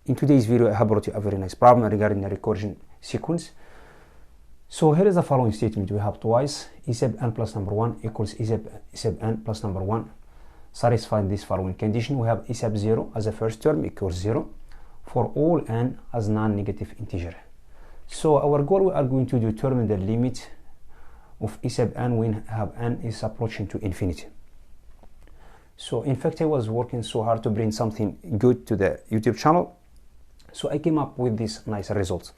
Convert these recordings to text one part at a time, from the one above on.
In today's video, I have brought you a very nice problem regarding the recursion sequence. So here is the following statement. We have twice e sub n plus number 1 equals e sub n plus number 1. Satisfying this following condition, we have e sub 0 as the first term equals 0 for all n as non-negative integer. So our goal, we are going to determine the limit of e sub n when have n is approaching to infinity. So in fact, I was working so hard to bring something good to the YouTube channel, so I came up with this nice result.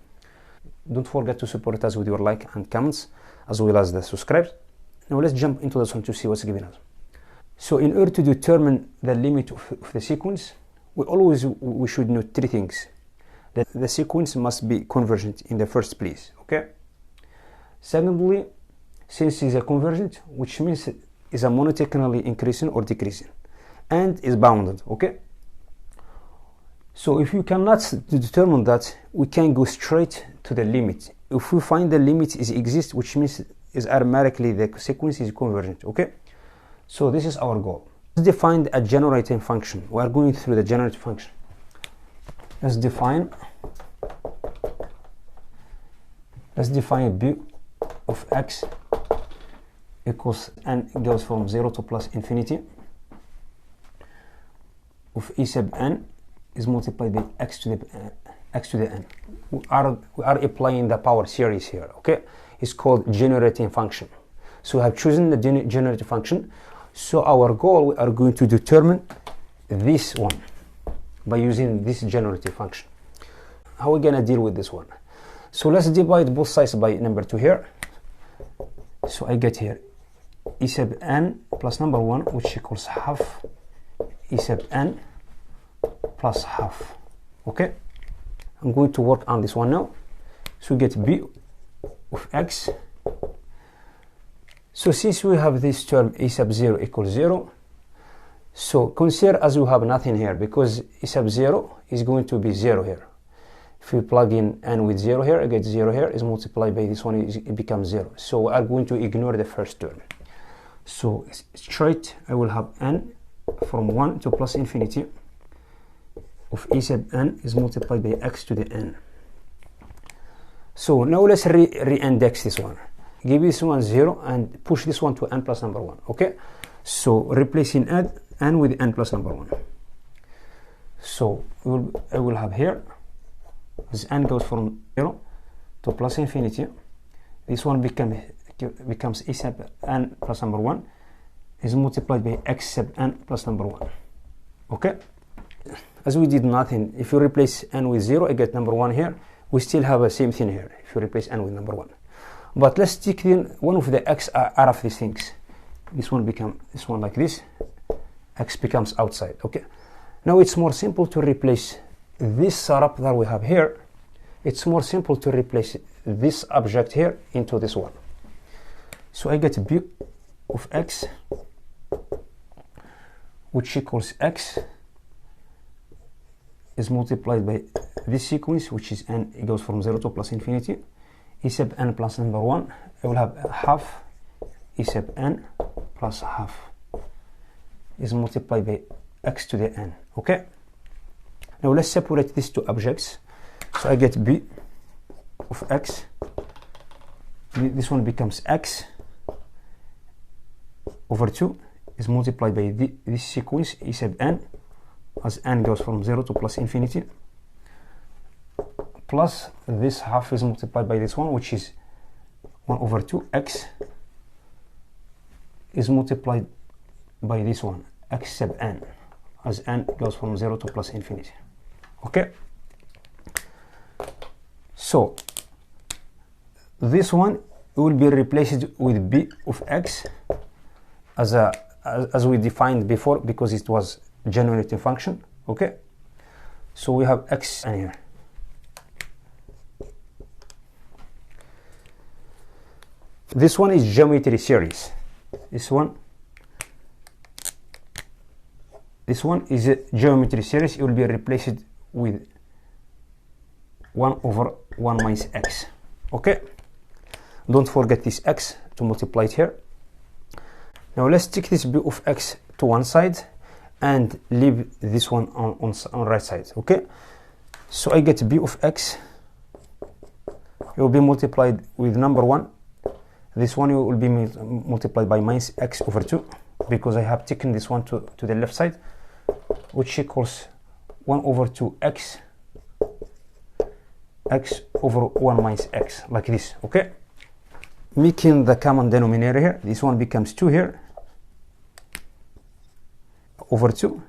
Don't forget to support us with your like and comments, as well as the subscribe. Now let's jump into this one to see what's given us. So in order to determine the limit of the sequence, we should know three things. That the sequence must be convergent in the first place, okay? Secondly, since it's a convergent, which means it is a monotonically increasing or decreasing, and is bounded, okay? So if you cannot determine that, we can go straight to the limit. If we find the limit exists, which means is automatically the sequence is convergent, okay? So this is our goal. Let's define a generating function. We are going through the generating function. Let's define b of x equals n goes from 0 to plus infinity of e sub n is multiplied by x to the n. We are applying the power series here, okay? It's called generating function. So we have chosen the generating function. So our goal, we are going to determine this one by using this generative function. How are we going to deal with this one? So let's divide both sides by number 2 here. So I get here e sub n plus number 1, which equals half e sub n plus half, okay? I'm going to work on this one now. So we get b of x. So since we have this term e sub 0 equals 0, so consider as we have nothing here, because e sub 0 is going to be 0 here. If we plug in n with 0 here, I get 0 here, is multiplied by this one, it becomes 0. So we are going to ignore the first term. So straight, I will have n from 1 to plus infinity of e sub n is multiplied by x to the n. So now let's re-index this one. Give this one 0 and push this one to n plus number 1, okay? So replacing n with n plus number 1. So I will have here, as n goes from 0 to plus infinity, this one becomes e sub n plus number 1 is multiplied by x sub n plus number 1, okay? As we did nothing, if you replace n with 0, I get number 1 here. We still have the same thing here if you replace n with number 1. But let's take in one of the x out of these things. This one becomes this one like this. X becomes outside, okay? Now it's more simple to replace this setup that we have here. It's more simple to replace this object here into this one. So I get b of x, which equals x is multiplied by this sequence, which is n, it goes from 0 to plus infinity, e sub n plus number 1. I will have half e sub n plus half is multiplied by x to the n, okay? Now let's separate these two objects. So I get b of x, this one becomes x over 2 is multiplied by this sequence e sub n, as n goes from 0 to plus infinity, plus this half is multiplied by this one, which is 1 over 2 x is multiplied by this one, x sub n, as n goes from 0 to plus infinity, okay? So this one will be replaced with b of x as we defined before, because it was generating function, okay? So we have x in here. This one is geometry series. This one is a geometry series. It will be replaced with 1 over 1 minus x, okay? Don't forget this x to multiply it here. Now let's take this b of x to one side and leave this one on right side, okay? So I get b of x, it will be multiplied with number 1. This one will be multiplied by minus x over 2, because I have taken this one to the left side, which equals 1 over 2 x over 1 minus x, like this. Okay, making the common denominator here, this one becomes 2 here over 2,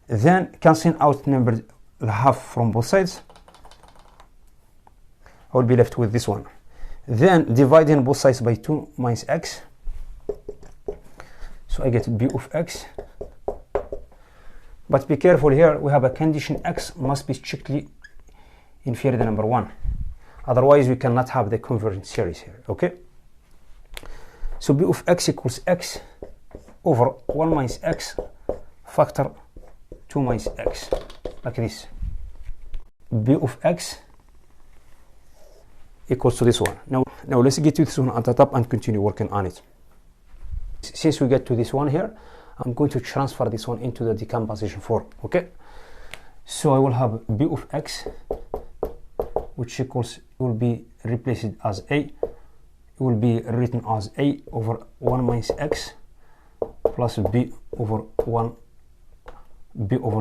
then cancelling out the half from both sides, I will be left with this one. Then dividing both sides by 2 minus x, so I get b of x. But be careful here, we have a condition x must be strictly inferior to number 1. Otherwise, we cannot have the convergent series here, okay? So b of x equals x over 1 minus x factor 2 minus x, like this. b of x equals to this one. Now let's get to this one at the top and continue working on it. Since we get to this one here, I'm going to transfer this one into the decomposition form, okay? So I will have b of x, which equals, will be replaced as a, it will be written as a over 1 minus x plus b over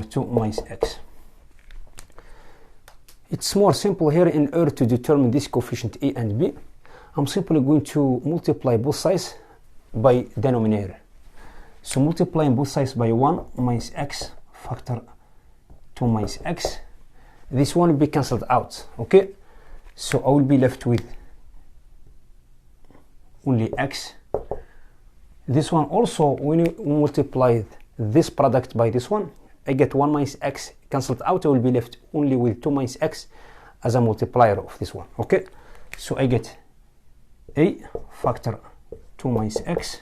2 minus x. It's more simple here. In order to determine this coefficient a and b, I'm simply going to multiply both sides by denominator. So multiplying both sides by 1 minus x factor 2 minus x, this one will be cancelled out, okay? So I will be left with only x. This one also, when you multiply this product by this one, I get 1 minus x cancelled out. I will be left only with 2 minus x as a multiplier of this one, okay? So I get a factor 2 minus x.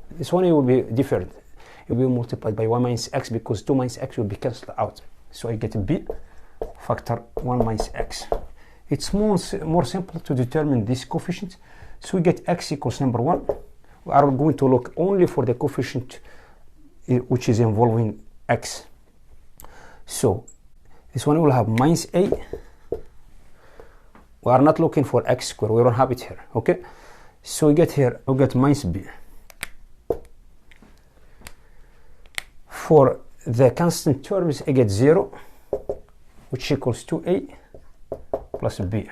This one, it will be different. It will be multiplied by 1 minus x because 2 minus x will be cancelled out. So I get b factor 1 minus x. It's more simple to determine this coefficient. So we get x equals number 1. We are going to look only for the coefficient which is involving x. So this one will have minus a. We are not looking for x squared, we don't have it here, okay? So we get here, we get minus b. For the constant terms, I get 0, which equals 2a plus b.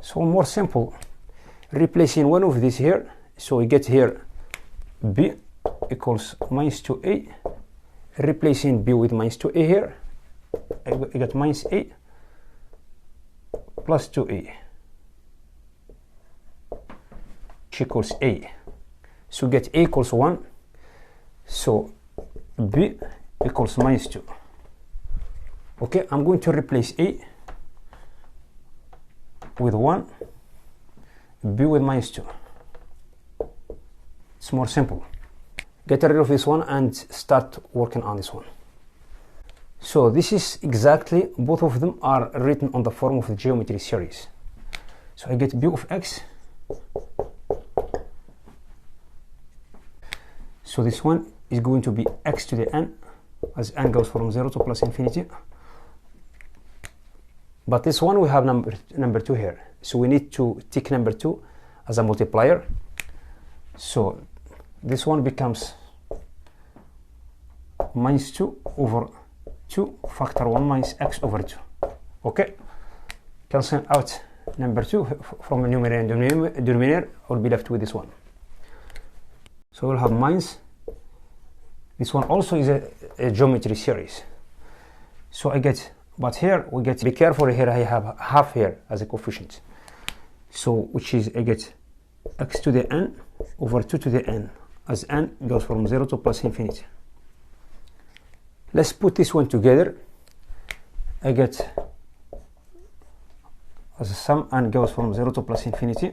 So more simple, replacing one of these here, so we get here b equals minus 2a, replacing b with minus 2a here, I get minus a plus 2a, which equals a. So get a equals 1, so b equals minus 2. Okay, I'm going to replace a with 1, b with minus 2. It's more simple. Get rid of this one and start working on this one. So this is exactly, both of them are written on the form of the geometry series. So I get b of x. So this one is going to be x to the n, as n goes from 0 to plus infinity. But this one we have number 2 here. So we need to take number 2 as a multiplier. So this one becomes minus 2 over 2 factor 1 minus x over 2. Okay? Cancelling out number 2 from the numerator and denominator, I will be left with this one. So we'll have minus. This one also is a geometry series. So I get, but here we get, be careful here, I have half here as a coefficient. So which is, I get x to the n over 2 to the n, as n goes from 0 to plus infinity. Let's put this one together. I get as a sum, n goes from 0 to plus infinity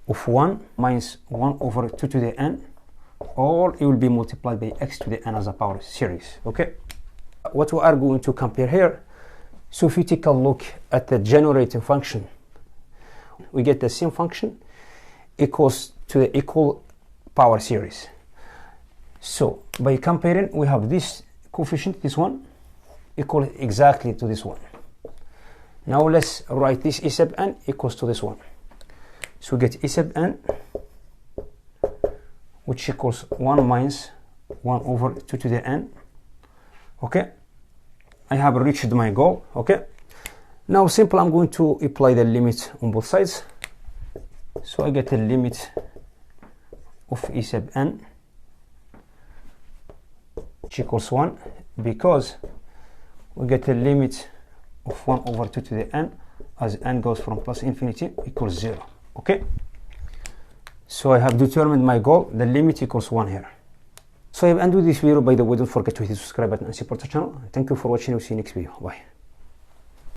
of 1 minus 1 over 2 to the n, or it will be multiplied by x to the n as a power series. Okay, what we are going to compare here, so if you take a look at the generating function, we get the same function equals to the equal power series. So by comparing, we have this coefficient, this one, equal exactly to this one. Now let's write this E sub n equals to this one. So we get E sub n, which equals 1 minus 1 over 2 to the n. Okay, I have reached my goal. Okay, now simple, I'm going to apply the limit on both sides. So I get a limit of E sub n, which equals 1, because we get a limit of 1 over 2 to the n as n goes from plus infinity equals 0. Okay, so I have determined my goal. The limit equals 1 here. So I have ended this video. By the way, don't forget to hit the subscribe button and support the channel. Thank you for watching. We'll see you next video. Bye.